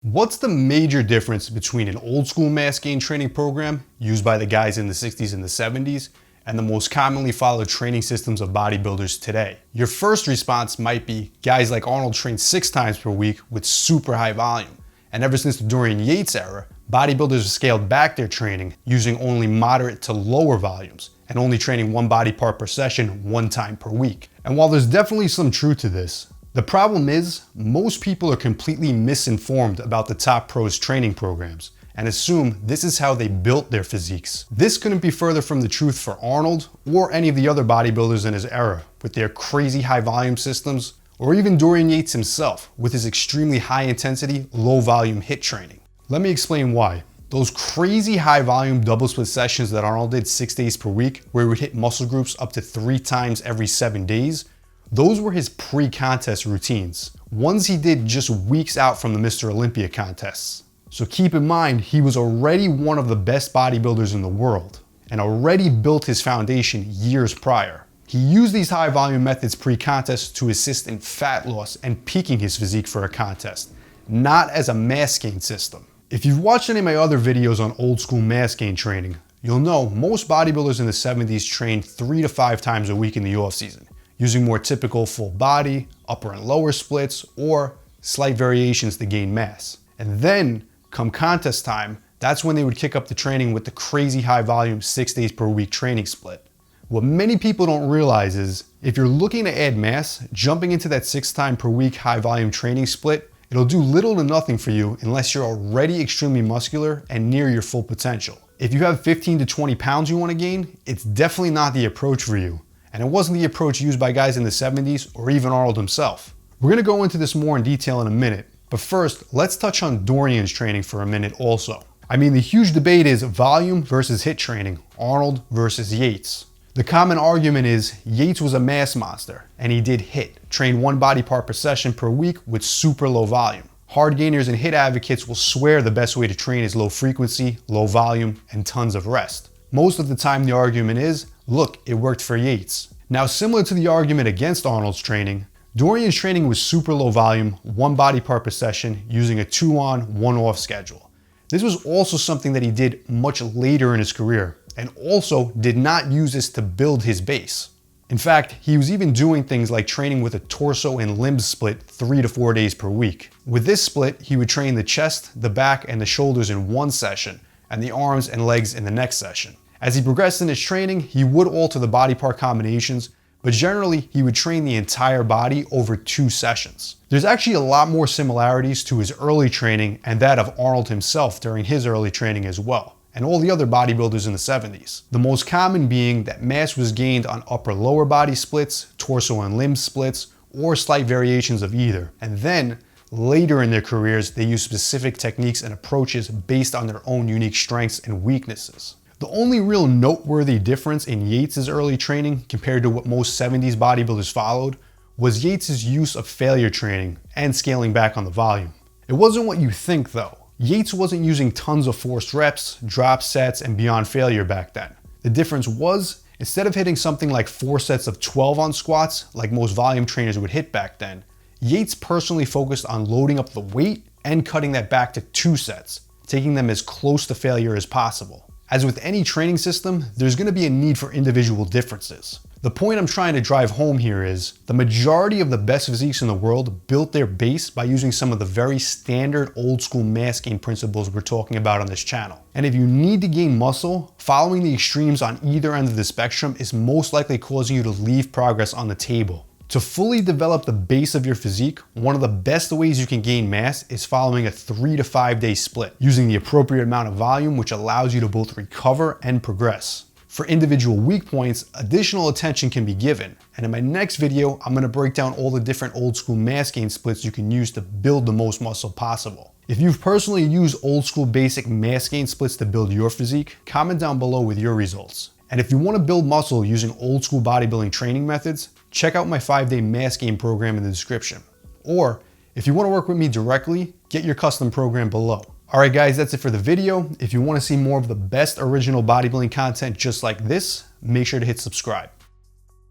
What's the major difference between an old school mass gain training program used by the guys in the 60s and the 70s and the most commonly followed training systems of bodybuilders today? Your first response might be guys like Arnold trained 6 times per week with super high volume. And ever since the Dorian Yates era, bodybuilders have scaled back their training using only moderate to lower volumes and only training one body part per session 1 time per week. And while there's definitely some truth to this, the problem is most people are completely misinformed about the top pros training programs and assume this is how they built their physiques. This couldn't be further from the truth for Arnold or any of the other bodybuilders in his era with their crazy high volume systems, or even Dorian Yates himself with his extremely high intensity, low volume HIIT training. Let me explain why. Those crazy high volume double split sessions that Arnold did 6 days per week, where he would hit muscle groups up to 3 times every 7 days, those were his pre-contest routines, ones he did just weeks out from the Mr. Olympia contests. So keep in mind, he was already one of the best bodybuilders in the world and already built his foundation years prior. He used these high volume methods pre-contest to assist in fat loss and peaking his physique for a contest, not as a mass gain system. If you've watched any of my other videos on old school mass gain training, you'll know most bodybuilders in the 70s trained 3 to 5 times a week in the off season, using more typical full body, upper and lower splits, or slight variations to gain mass. And then, come contest time, that's when they would kick up the training with the crazy high volume 6 days per week training split. What many people don't realize is, if you're looking to add mass, jumping into that 6 time per week high volume training split, it'll do little to nothing for you unless you're already extremely muscular and near your full potential. If you have 15 to 20 pounds you want to gain, it's definitely not the approach for you. And it wasn't the approach used by guys in the 70s or even Arnold himself. We're gonna go into this more in detail in a minute, but first, let's touch on Dorian's training for a minute also. I mean, the huge debate is volume versus HIIT training, Arnold versus Yates. The common argument is Yates was a mass monster and he did HIIT, train 1 body part per session per week with super low volume. Hard gainers and HIIT advocates will swear the best way to train is low frequency, low volume, and tons of rest. Most of the time the argument is, look, it worked for Yates. Now, similar to the argument against Arnold's training, Dorian's training was super low volume, 1 body part per session, using a 2 on, 1 off schedule. This was also something that he did much later in his career, and also did not use this to build his base. In fact, he was even doing things like training with a torso and limbs split 3 to 4 days per week. With this split, he would train the chest, the back, and the shoulders in 1 session, and the arms and legs in the next session. As he progressed in his training, he would alter the body part combinations, but generally he would train the entire body over 2 sessions. There's actually a lot more similarities to his early training and that of Arnold himself during his early training as well, and all the other bodybuilders in the 70s. The most common being that mass was gained on upper lower body splits, torso and limb splits, or slight variations of either. And then, later in their careers, they used specific techniques and approaches based on their own unique strengths and weaknesses. The only real noteworthy difference in Yates' early training compared to what most 70s bodybuilders followed was Yates' use of failure training and scaling back on the volume. It wasn't what you think though. Yates wasn't using tons of forced reps, drop sets, and beyond failure back then. The difference was, instead of hitting something like 4 sets of 12 on squats, like most volume trainers would hit back then, Yates personally focused on loading up the weight and cutting that back to 2 sets, taking them as close to failure as possible. As with any training system, there's going to be a need for individual differences. The point I'm trying to drive home here is, the majority of the best physiques in the world built their base by using some of the very standard old school mass gain principles we're talking about on this channel. And if you need to gain muscle, following the extremes on either end of the spectrum is most likely causing you to leave progress on the table. To fully develop the base of your physique, one of the best ways you can gain mass is following a 3 to 5 day split, using the appropriate amount of volume which allows you to both recover and progress. For individual weak points, additional attention can be given, and in my next video, I'm going to break down all the different old school mass gain splits you can use to build the most muscle possible. If you've personally used old school basic mass gain splits to build your physique, comment down below with your results. And if you want to build muscle using old school bodybuilding training methods, check out my 5-day mass gain program in the description. Or, if you want to work with me directly, get your custom program below. Alright guys, that's it for the video. If you want to see more of the best original bodybuilding content just like this, make sure to hit subscribe.